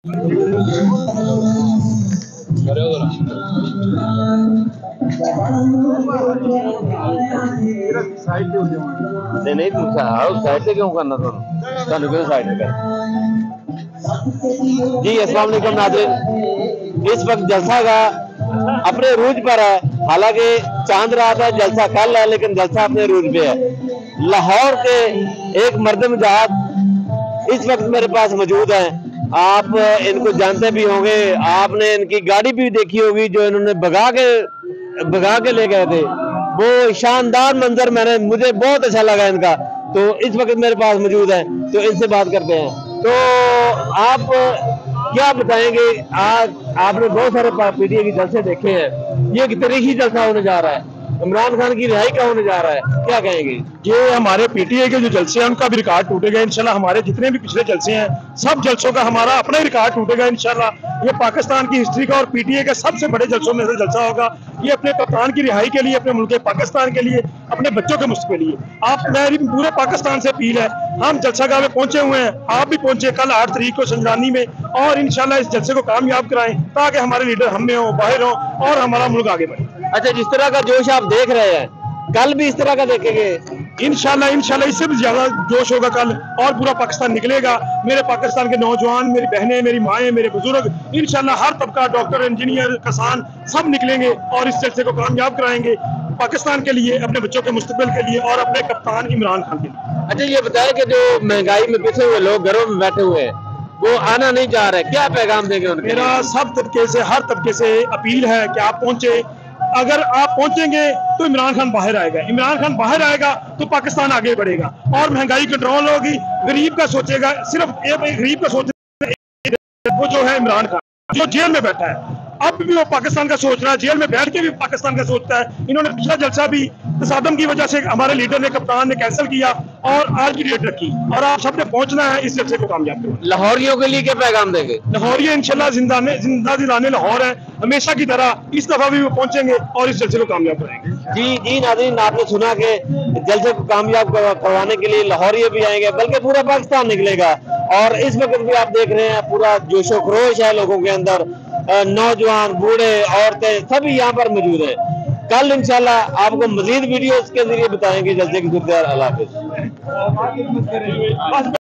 नहीं साइड से क्यों करना साइड कर। जी अस्सलाम वालेकुम नाज़रीन, इस वक्त जलसा का अपने रूज पर है। हालांकि चांद रात है, जलसा कल है, लेकिन जलसा अपने रूज पे है। लाहौर के एक मर्द मुजाहिद इस वक्त मेरे पास मौजूद हैं। आप इनको जानते भी होंगे, आपने इनकी गाड़ी भी देखी होगी जो इन्होंने भगा के ले गए थे। वो शानदार मंजर मुझे बहुत अच्छा लगा इनका। तो इस वक्त मेरे पास मौजूद है, तो इनसे बात करते हैं। तो आप क्या बताएंगे, आज आपने बहुत सारे पीटीए के जलसे देखे हैं, ये तरीखी जलसा होने जा रहा है, इमरान खान की रिहाई का होने जा रहा है, क्या कहेंगे? ये हमारे पीटीए के जो जलसे हैं उनका भी रिकॉर्ड टूटेगा इंशाल्लाह। हमारे जितने भी पिछले जलसे हैं सब जलसों का हमारा अपना ही रिकॉर्ड टूटेगा इंशाल्लाह। ये पाकिस्तान की हिस्ट्री का और पीटीए के सबसे बड़े जलसों में से जलसा होगा। ये अपने कप्तान की रिहाई के लिए, अपने मुल्क पाकिस्तान के लिए, अपने बच्चों के मुस्तक़बिल के लिए। आप मेरी पूरे पाकिस्तान से अपील है, हम जलसागाह में पहुंचे हुए हैं, आप भी पहुंचे कल 8 तारीख को संजानी में, और इंशाल्लाह इस जलसे को कामयाब कराएं ताकि हमारे लीडर हम में हो, बाहर हो और हमारा मुल्क आगे बढ़े। अच्छा, जिस तरह का जोश आप देख रहे हैं, कल भी इस तरह का देखेंगे? इंशाल्लाह इससे भी ज्यादा जोश होगा कल, और पूरा पाकिस्तान निकलेगा। मेरे पाकिस्तान के नौजवान, मेरी बहनें, मेरी माएँ, मेरे बुजुर्ग, इंशाल्लाह हर तबका, डॉक्टर, इंजीनियर, किसान सब निकलेंगे और इस जलसे को कामयाब कराएंगे पाकिस्तान के लिए, अपने बच्चों के मुस्तकबिल के लिए और अपने कप्तान इमरान खान के लिए। अच्छा, ये बताएं कि जो महंगाई में पिछे हुए लोग घरों में बैठे हुए हैं, वो आना नहीं चाह रहे, क्या पैगाम देंगे उनको? मेरा सब तबके से, हर तबके से अपील है कि आप पहुंचे। अगर आप पहुंचेंगे तो इमरान खान बाहर आएगा, इमरान खान बाहर आएगा तो पाकिस्तान आगे बढ़ेगा और महंगाई कंट्रोल होगी। गरीब का सोचेगा, सिर्फ एक गरीब का सोचेगा वो जो है इमरान खान, जो जेल में बैठा है। अब भी वो पाकिस्तान का सोच रहा है, जेल में बैठ के भी पाकिस्तान का सोचता है। इन्होंने पिछला जलसा भी तसादम की वजह से हमारे लीडर ने, कप्तान ने कैंसिल किया और आज की डेट रखी, और आप सबने पहुंचना है इस जलसे को कामयाब करना। लाहौरियों के लिए क्या पैगाम देंगे? लाहौरिया इंशाल्लाह जिंदा दिलाने लाहौर है हमेशा की तरह, इस दफा भी वो पहुंचेंगे और इस जलसे को कामयाब करेंगे। जी नाज़रीन, आपने सुना कि जलसे को कामयाब करवाने के लिए लाहौरिया भी आएंगे, बल्कि पूरा पाकिस्तान निकलेगा। और इस वक्त भी आप देख रहे हैं पूरा जोशो खरोश है लोगों के अंदर, नौजवान, बूढ़े, औरतें सभी यहाँ पर मौजूद है। कल इंशाल्लाह आपको मजीद वीडियोस के जरिए बताएंगे जलसे की सूरत। अल्लाह हाफिज।